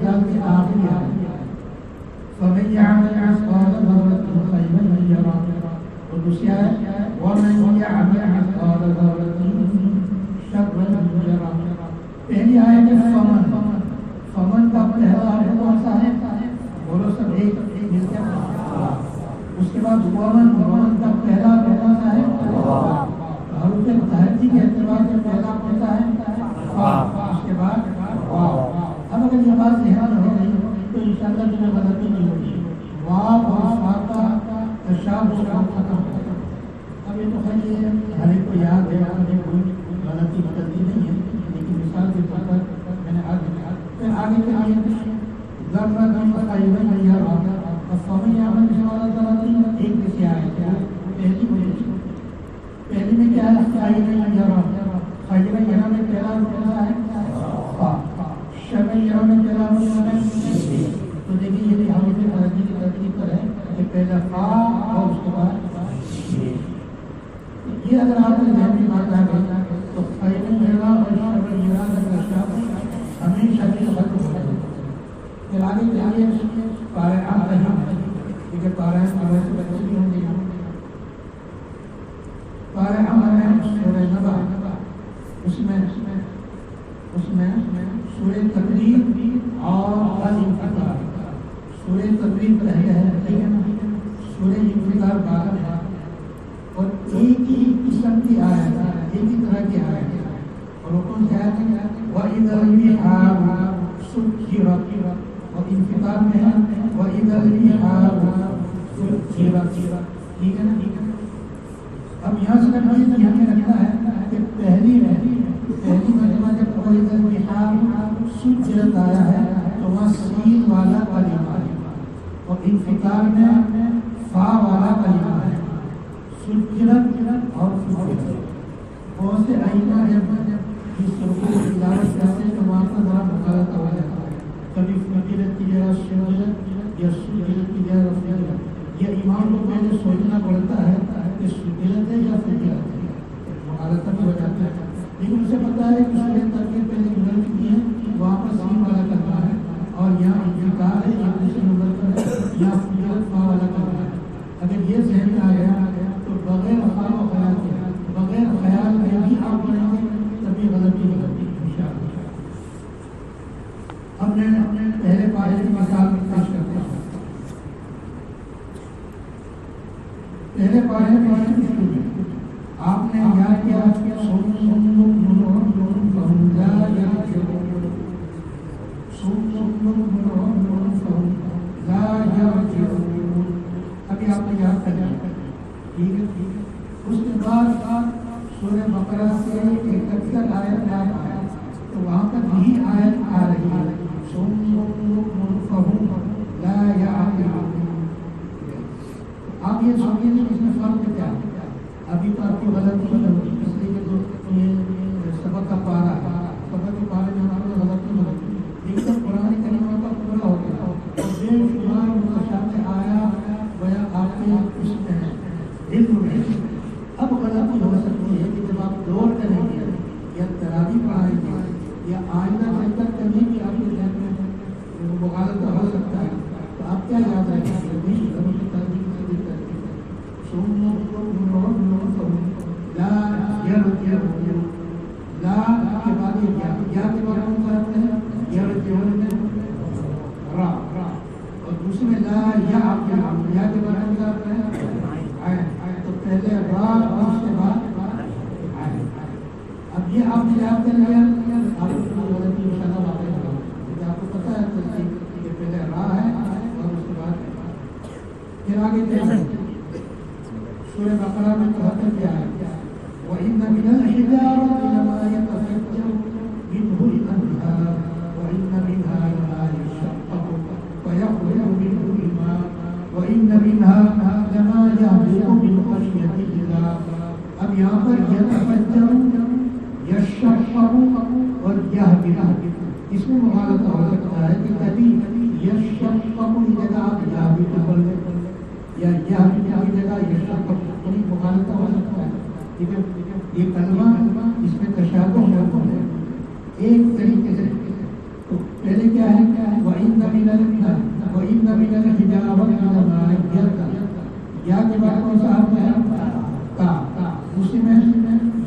ذات کے آخری ہے فمن يعمل مثقال ذرة خيرا يره اور دوسری ہے ومن يعمل مثقال ذرة شرا يره. پہلی آیت ہے فمن کا پہلا حرف کون سا ہے؟ بولو سب ایک مل کے. اس کے بعد ومن کا پہلا کون سا ہے؟ حروف متحرک کے اعتبار سے پہلا کون سا ہے؟ اس کے بعد اب اگر یہ بات ذہن میں ہو گئی تو انشاءاللہ تمہیں غلطی نہیں ہوگی. واو اور فا کا تشابہ ختم ہو گیا. اب یہ تو خیر یہ ہر ایک کو یاد ہے اور کوئی غلطی بدلتی نہیں ہے لیکن مثال کے طور پر میں نے پھر آگے کے آیت ذرا ذرا قائم ہے یا اور فمن یعمل مثقال ذرة ایک جیسی آیت ہے. پہلی میں کیا ہے؟ خیرا یرہ. خیرا یرہ میں پہلا کیا ہے؟ شرا یرہ میں پہلا ہے. تو دیکھیے یہ بھی ہم سے ترقی کی ترتیب پر ہے کہ پہلا فا اور اس کے بعد یہ اگر آپ نے ذہن میں بات آ گئی تو خیرا یرہ اور شرا یرہ کا تشابہ ہمیشہ کے ختم ہو جائے. پھر آگے چلیے قارعہ رہی کیونکہ قارعہ سے بچے بھی ہوں گے. قارعہ سورہ نبا اس میں سورہ تقریب اور الانفطار. سورہ تقریب پہلے ہے ٹھیک ہے نا. سورہ انفطار بعد ہے اور ایک ہی قسم کی آیت ہے, ایک ہی طرح کی آیت ہے. اور وہ کون سی آیت ہے؟ وَإِذَا الْبِحَارُ سُجِّرَتْ. اور انفطار میں ہے وَإِذَا الْبِحَارُ سُجِّرَتْ. ٹھیک ہے نا. اب یہاں سے یہ ہمیں رکھنا ہے کہ پہلی مرتبہ جب وَإِذَا الْبِحَارُ سُجِّرَتْ آیا ہے تو وہاں سین والا کلمہ ہے اور انفطار میں فا والا کلمہ ہے. سجرت اور بہت سے ائمہ جب اس رکوع کی تلاوت کرتے ہیں تو وہاں پر ذرا مغالطہ ہو جاتا ہے. کبھی فجرت کی جگہ سجرت یا سجرت کی جگہ فجرت. یہ امام کو پہلے سوچنا پڑتا ہے کہ سجرت ہے یا فجرت ہے. مغالطہ بھی ہو جاتا ہے لیکن اسے پتا ہے کہ سورہ ترکیب پہلے گزر چکی ہے وہاں پر سین والا کلمہ ہے اور یہاں انفطار ہے یا دوسرے نمبر پر ہے یا فجرت فا والا کلمہ ہے. اگر یہ ذہن میں آ گیا تو بغیر خیال و خیال کے بغیر خیال میں بھی آپ پڑھیں گے تبھی غلطی نہیں ہوتی انشاءاللہ. اب میں پہلے پارے کی مثال پیش کرتا ہوں. پہلے پارے میں آپ نے یاد کیا ابھی آپ نے یاد کر لیا ٹھیک ہے. اس کے بعد سورہ بقرہ سے 71 آیت آیا تو وہاں پر یہی آیت آ رہی ہے آپ یہ سوچیے کہ اس میں فرق کیا ہے. ابھی تو آپ کو غلطی نہیں ہوگی اس لیے کہ یہ سبق کا پارا ہے. سبق کے پارے میں ہمارے غلطی نہیں ہوگی لیکن قرآن کریم کا پورا ہو گیا اور بے شمار متشابہ آیا گویا آپ کے اس میں ہے علم میں. اب غلطی ہو سکتی ہے کہ جب آپ دور کریں گے یا تراویح پڑھائیں گے یا آئندہ چل کر کبھی بھی آپ کے ذہن میں مغالطہ ہو سکتا ہے تو آپ کیا یاد رکھیں گے؟ لا کے بعد یا کے بعد کون سا رکھتے ہیں را اور دوسرے میں لا یا آپ کے بعد کون سا رکھتے ہیں تو پہلے را اور اس کے بعد اب یہ آپ نے یاد کر لیا. آپ کو غلطی انشاءاللہ واقع ہوگا کیونکہ آپ کو پتہ ہے کہ پہلے را ہے اور اس کے بعد پھر آگے کیا ہے. سورہ بقرہ میں 73 کیا ہے وَإِنَّ مِنَ الْحِجَارَةِ لَمَا يَتَفَجَّرُ مِنْهُ الْأَنْهَارُ وَإِنَّ مِنْهَا لَمَا يَشَقَّقُ فَيَخْرُجُ مِنْهُ الْمَاءُ وَإِنَّ مِنْهَا لَمَا يَهْبِطُ مِنْ خَشْيَةِ اللَّهِ. اب یہاں پر يَتَفَجَّرُ يَشَقَّقُ اور يَهْبِطُ اس میں مغالطہ ہو سکتا ہے کہ کبھی يَشَقَّقُ کی جگہ آپ يَهْبِطُ پڑھ لیں یا يَهْبِطُ کی جگہ يَشَقَّقُ بڑی مغالطہ ہو سکتا ہے. ٹھیک ہے. یہ کلمہ اس میں تشابہ ہے ایک طریقے سے. تو پہلے کیا ہے وَإِنَّ مِنَ الْحِجَارَةِ لَمَا يَتَّقَى یا کے بعد کون سا حرف ہے تا دوسری میں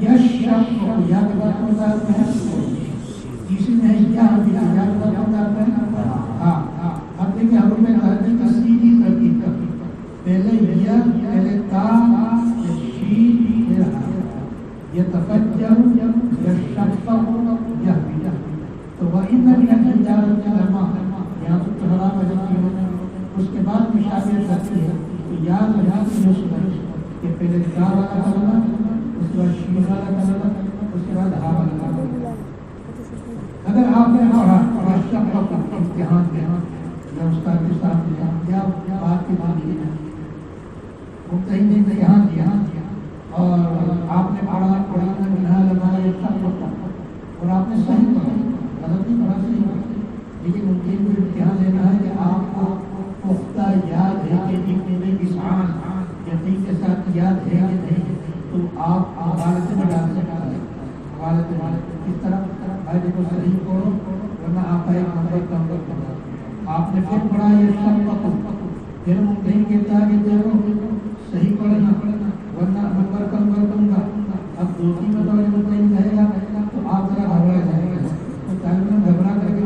یشق یا کے بعد کون سا حرف ہے تیسری میں یا کے بعد کون سا حرف ہے ہاں اب دیکھیں حروف میں ترتیب کا سیدھی ترتیب پہلے یا پہلے تا شین پھر ہا یتفجر یشق یهوی تو وَإِنَّ مِنَ الْحِجَارَةِ لَمَا یہاں تو تہرا بجتی ہے اس کے بعد مشابہت کرتی ہے تو یاد رہا کہ پہلے تا والا کلمہ اس کے بعد شین والا کلمہ اس کے بعد ہا والا کلمہ اگر آپ نے پڑھا یشق امتحان میں یا استاد کے ساتھ یا بات کی بات ہے مبتدئ نے امتحان دیا اور آپ نے پڑھا منہا لما یشق اور آپ نے صحیح پڑھا غلط نہیں پڑھا صحیح پڑھا لیکن ممکن کو امتحان لینا ہے کہ آپ کو پختہ یاد ہے کہ لکھنے میں کسان یقین کے ساتھ یاد ہے کہ نہیں تو آپ حوالت میں ڈال سکتا ہے حوالت میں کس طرح بھائی دیکھو صحیح پڑھو ورنہ آپ کا ایک نمبر کم کرنا آپ نے پھر پڑھا یہ سب پکو پھر ممکن کہتا ہے کہ دیکھو صحیح پڑھنا ورنہ نمبر کم کر دوں گا اب دو تین مطلب ممکن رہے گا تو آپ ذرا گھبرا جائے گا تو طالب علم گھبرا کر کے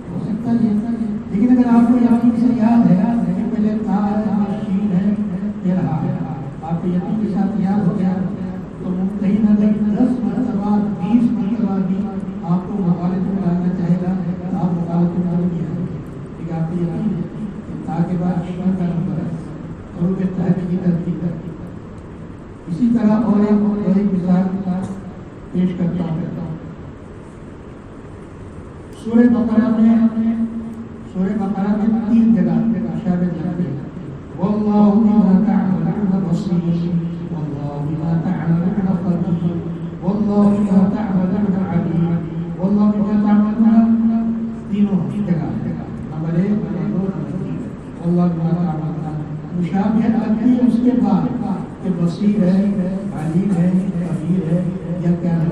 ہو سکتا ہے لیکن اگر آپ کو یقین سے یاد ہے کہ پہلے تا ہے شین ہے پھر ہا آپ کو یقین کے ساتھ یاد ہو گیا تو کہیں نہ کہیں 10 مرتبہ 20 مرتبہ بھی آپ کو مقالے میں ڈالنا چاہے گا تو آپ مقالے میں ڈال دیا ٹھیک ہے آپ کو یقین ہے کہ تا کے بعد شین کا نمبر ہے اور وہ کہتا ہے کہ ترتیب اسی طرح اور ایک مثال پیش کرتا ہوں سورہ بقرہ میں 3 جگہ مشابہت ہے واللہ بما تعملون بصیر واللہ بما تعملون خبیر واللہ بما تعملون علیم واللہ بما تعملون تینوں جگہ نمبر 1 نمبر 2 نمبر 3 واللہ بما تعملون مشابہت کرتی ہے اس کے بعد کہ بصیر ہے علیم ہے خبیر ہے یا کیا ہے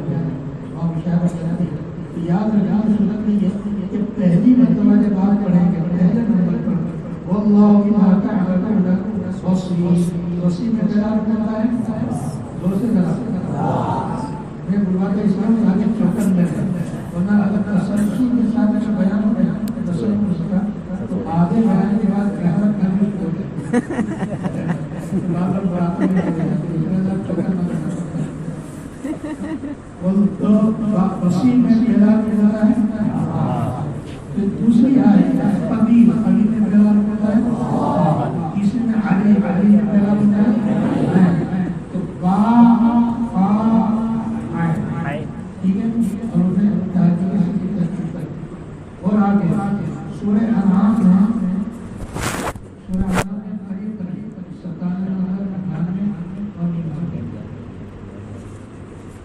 وہاں مشابہت کرتی ہے تو یاد رکھنا ضرورت نہیں ہے کہ پہلی مرتبہ جب آپ پڑھیں گے پہلے نمبر پر واللہ بما تعملون بصیر بصیر میں قرار کرتا ہے زور سے ذرا میں بلواتے اسلام میں آگے چوکن میں ہے ورنہ اگر تسلسل کے ساتھ اگر بیان ہو گیا تسلسل اس کا تو آگے بیان کے بعد قیامت کرنی ہوتی ہے بات بڑھاتے ہیں چوکن میں وسیع میں پہلا ہوتا ہے پھر دوسری آیت قبیل میں پہلا ہوتا ہے تیسری میں علی میں پہلا ہوتا ہے تو با فا عین ٹھیک ہے اور انہیں ترتیب اور آگے سورہ انعام میں قریب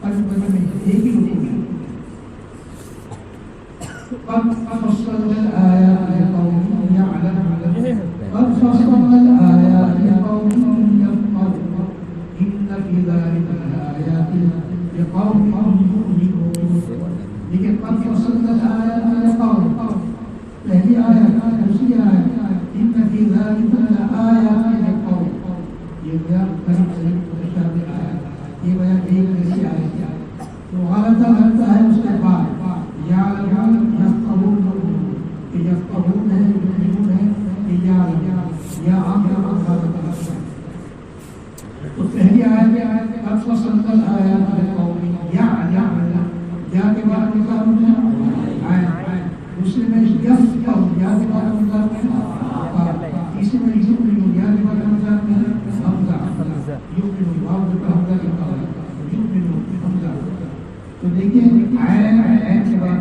97 ایک ہی رکو قد فصلنا الآيات لقوم يعلمون قد فصلنا الآيات لقوم يفقهون إن في ذلك لآيات لقوم يؤمنون لیکن قد فصلنا الآيات لقوم پہلی آیت دوسری آیت إن في ذلك لآيات لقوم یہ بیان قریب متشابہ آیات یہ بیان ایک جیسی آیت تو غلطہ لگتا ہے اس کے بعد یعلمون یفقهون کہ یفقهون ہے یؤمنون ہے کہ یا عام غلطہ لگتا ہے تو پہلی آیت قد فصلنا الآیات لقوم یعلمون یا کے بعد نکالوں ہے عین دوسرے میں یفقهون یا کے بعد نکالوں ہے تیسرے میں یؤمنون یا کے بعد نکالوں ہے حمزہ یؤمنون واو کا حمزہ نکالوں یؤمنون حمزہ تو دیکھیں عین کے بعد